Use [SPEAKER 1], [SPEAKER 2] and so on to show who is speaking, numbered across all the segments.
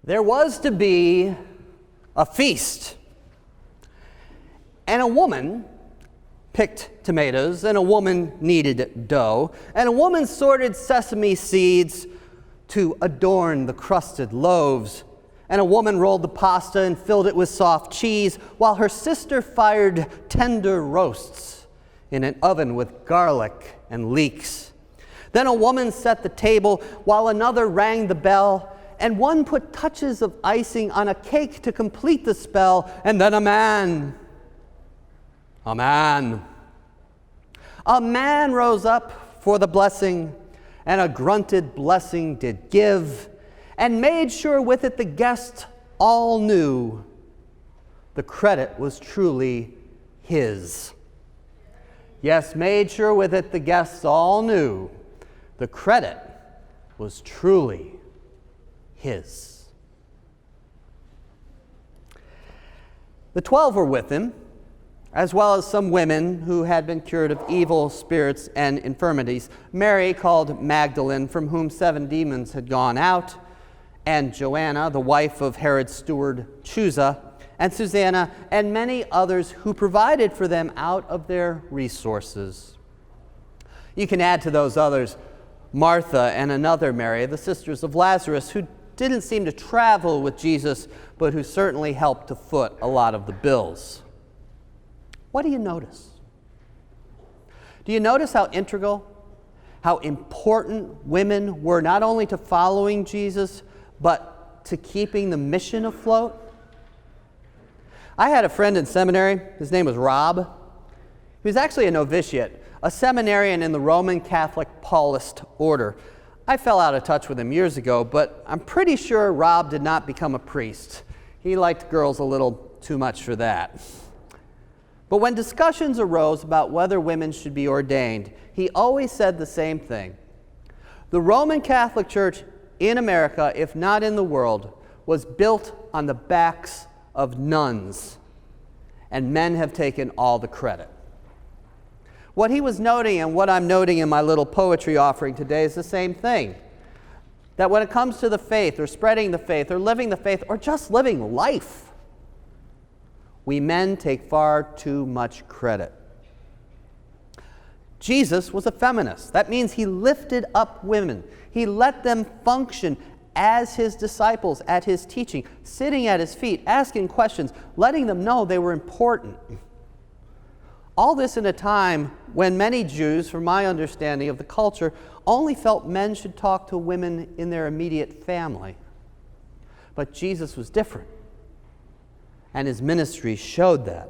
[SPEAKER 1] There was to be a feast, and a woman picked tomatoes, and a woman kneaded dough, and a woman sorted sesame seeds to adorn the crusted loaves, and a woman rolled the pasta and filled it with soft cheese, while her sister fired tender roasts in an oven with garlic and leeks. Then a woman set the table, while another rang the bell, and one put touches of icing on a cake to complete the spell, and then a man rose up for the blessing, and a grunted blessing did give, and made sure with it the guests all knew the credit was truly his. Yes, made sure with it the guests all knew the credit was truly his. The 12 were with him, as well as some women who had been cured of evil spirits and infirmities. Mary, called Magdalene, from whom 7 demons had gone out, and Joanna, the wife of Herod's steward Chuza, and Susanna, and many others who provided for them out of their resources. You can add to those others Martha and another Mary, the sisters of Lazarus, who didn't seem to travel with Jesus, but who certainly helped to foot a lot of the bills. What do you notice? Do you notice how integral, how important women were not only to following Jesus, but to keeping the mission afloat? I had a friend in seminary. His name was Rob. He was actually a novitiate, a seminarian in the Roman Catholic Paulist order. I fell out of touch with him years ago, but I'm pretty sure Rob did not become a priest. He liked girls a little too much for that. But when discussions arose about whether women should be ordained, he always said the same thing. The Roman Catholic Church in America, if not in the world, was built on the backs of nuns, and men have taken all the credit. What he was noting, and what I'm noting in my little poetry offering today, is the same thing. That when it comes to the faith, or spreading the faith, or living the faith, or just living life, we men take far too much credit. Jesus was a feminist. That means he lifted up women. He let them function as his disciples at his teaching, sitting at his feet, asking questions, letting them know they were important. All this in a time when many Jews, from my understanding of the culture, only felt men should talk to women in their immediate family. But Jesus was different, and his ministry showed that.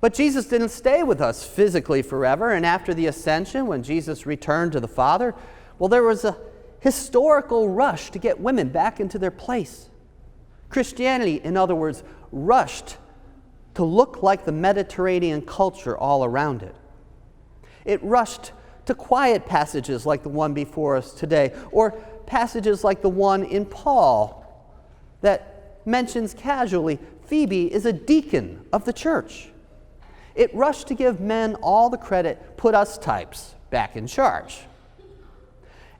[SPEAKER 1] But Jesus didn't stay with us physically forever, and after the ascension, when Jesus returned to the Father, well, there was a historical rush to get women back into their place. Christianity, in other words, rushed to look like the Mediterranean culture all around it. It rushed to quiet passages like the one before us today, or passages like the one in Paul that mentions casually, Phoebe is a deacon of the church. It rushed to give men all the credit, put us types back in charge.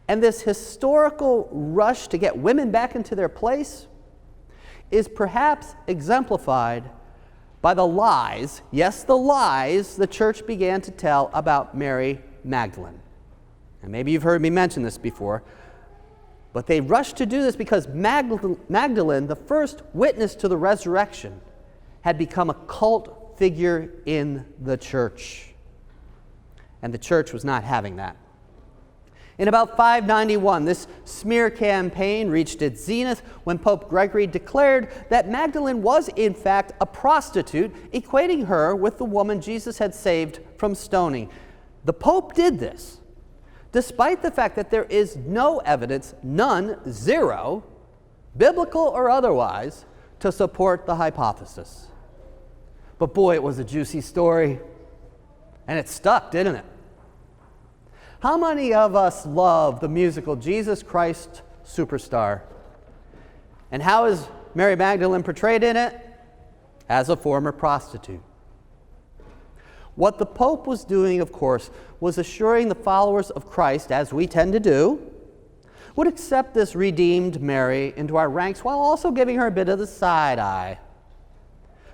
[SPEAKER 1] And this historical rush to get women back into their place is perhaps exemplified by the lies, yes, the lies the church began to tell about Mary Magdalene. And maybe you've heard me mention this before, but they rushed to do this because Magdalene, the first witness to the resurrection, had become a cult figure in the church. And the church was not having that. In about 591, this smear campaign reached its zenith when Pope Gregory declared that Magdalene was in fact a prostitute, equating her with the woman Jesus had saved from stoning. The Pope did this despite the fact that there is no evidence, none, zero, biblical or otherwise, to support the hypothesis. But boy, it was a juicy story, and it stuck, didn't it? How many of us love the musical Jesus Christ Superstar? And how is Mary Magdalene portrayed in it? As a former prostitute. What the Pope was doing, of course, was assuring the followers of Christ, as we tend to do, would accept this redeemed Mary into our ranks while also giving her a bit of the side eye.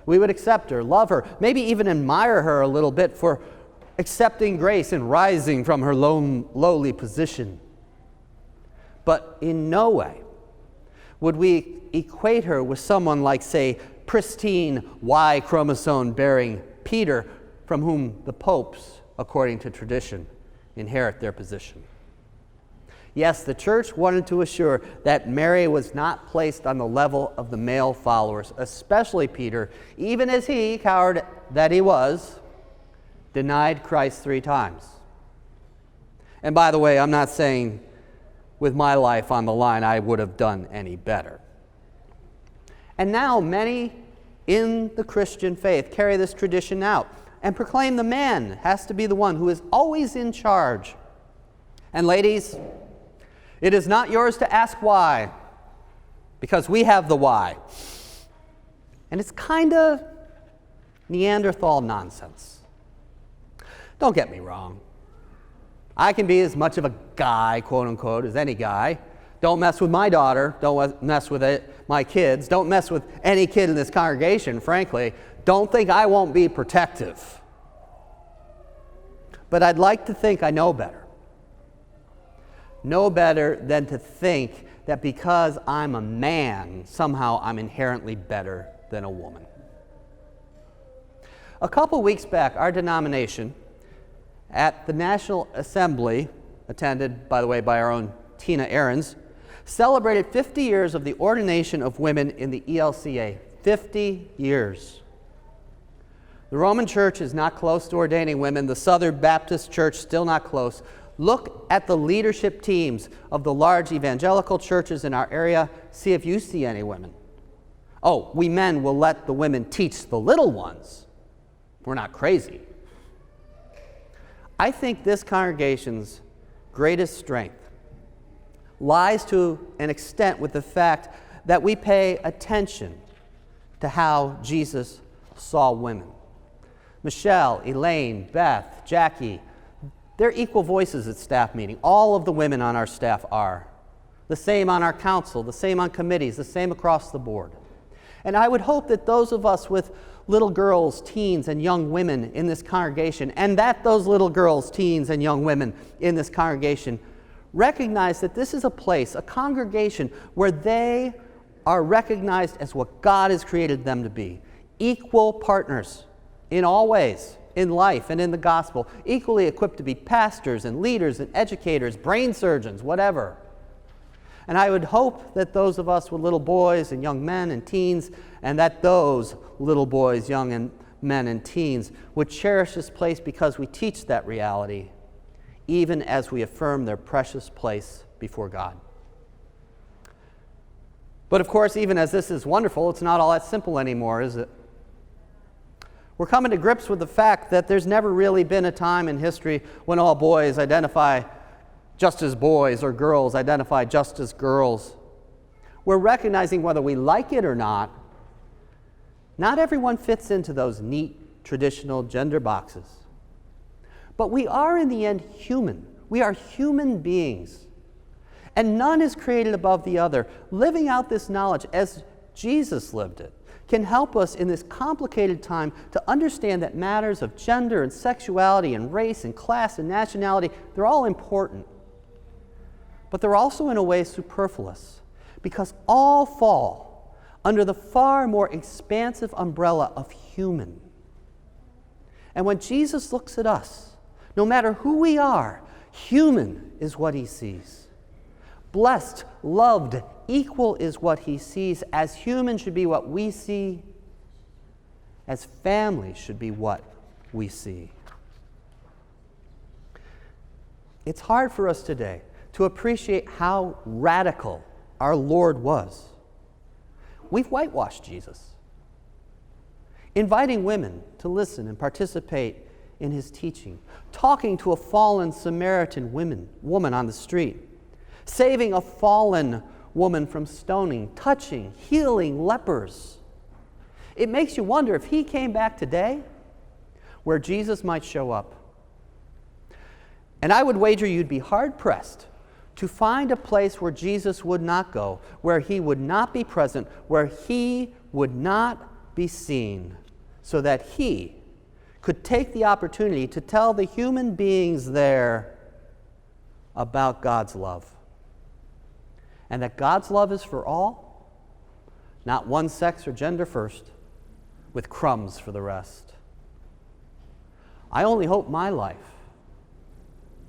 [SPEAKER 1] We would accept her, love her, maybe even admire her a little bit for accepting grace and rising from her lowly position. But in no way would we equate her with someone like, say, pristine Y chromosome bearing Peter, from whom the popes, according to tradition, inherit their position. Yes, the church wanted to assure that Mary was not placed on the level of the male followers, especially Peter, even as he, coward that he was, denied Christ 3 times. And by the way, I'm not saying with my life on the line I would have done any better. And now many in the Christian faith carry this tradition out and proclaim the man has to be the one who is always in charge. And ladies, it is not yours to ask why, because we have the why. And it's kind of Neanderthal nonsense. Don't get me wrong. I can be as much of a guy, quote unquote, as any guy. Don't mess with my daughter. Don't mess with my kids. Don't mess with any kid in this congregation, frankly. Don't think I won't be protective. But I'd like to think I know better. No better than to think that because I'm a man, somehow I'm inherently better than a woman. A couple weeks back, our denomination at the National Assembly, attended, by the way, by our own Tina Ahrens, celebrated 50 years of the ordination of women in the ELCA. 50 years. The Roman Church is not close to ordaining women. The Southern Baptist Church, still not close. Look at the leadership teams of the large evangelical churches in our area. See if you see any women. Oh, we men will let the women teach the little ones. We're not crazy. I think this congregation's greatest strength lies to an extent with the fact that we pay attention to how Jesus saw women. Michelle, Elaine, Beth, Jackie, they're equal voices at staff meeting. All of the women on our staff are. The same on our council, the same on committees, the same across the board. And I would hope that those of us with little girls, teens, and young women in this congregation, and that those little girls, teens, and young women in this congregation recognize that this is a place, a congregation, where they are recognized as what God has created them to be. Equal partners in all ways, in life and in the gospel, equally equipped to be pastors and leaders and educators, brain surgeons, whatever. And I would hope that those of us with little boys and young men and teens, and that those little boys, young men and teens would cherish this place because we teach that reality, even as we affirm their precious place before God. But of course, even as this is wonderful, it's not all that simple anymore, is it? We're coming to grips with the fact that there's never really been a time in history when all boys identify just as boys or girls identify just as girls. We're recognizing, whether we like it or not everyone fits into those neat traditional gender boxes. But we are in the end human. We are human beings. And none is created above the other. Living out this knowledge as Jesus lived it can help us in this complicated time to understand that matters of gender and sexuality and race and class and nationality, they're all important. But they're also in a way superfluous, because all fall under the far more expansive umbrella of human. And when Jesus looks at us, no matter who we are, human is what he sees. Blessed, loved, equal is what he sees. As humans should be what we see. As families should be what we see. It's hard for us today to appreciate how radical our Lord was. We've whitewashed Jesus, inviting women to listen and participate in his teaching, talking to a fallen Samaritan woman on the street, saving a fallen woman from stoning, touching, healing lepers. It makes you wonder if he came back today, where Jesus might show up. And I would wager you'd be hard-pressed to find a place where Jesus would not go, where he would not be present, where he would not be seen, so that he could take the opportunity to tell the human beings there about God's love. And that God's love is for all, not one sex or gender first, with crumbs for the rest. I only hope my life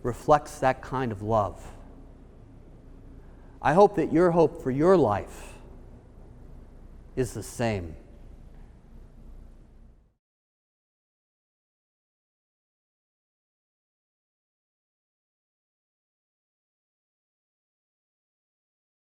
[SPEAKER 1] reflects that kind of love. I hope that your hope for your life is the same.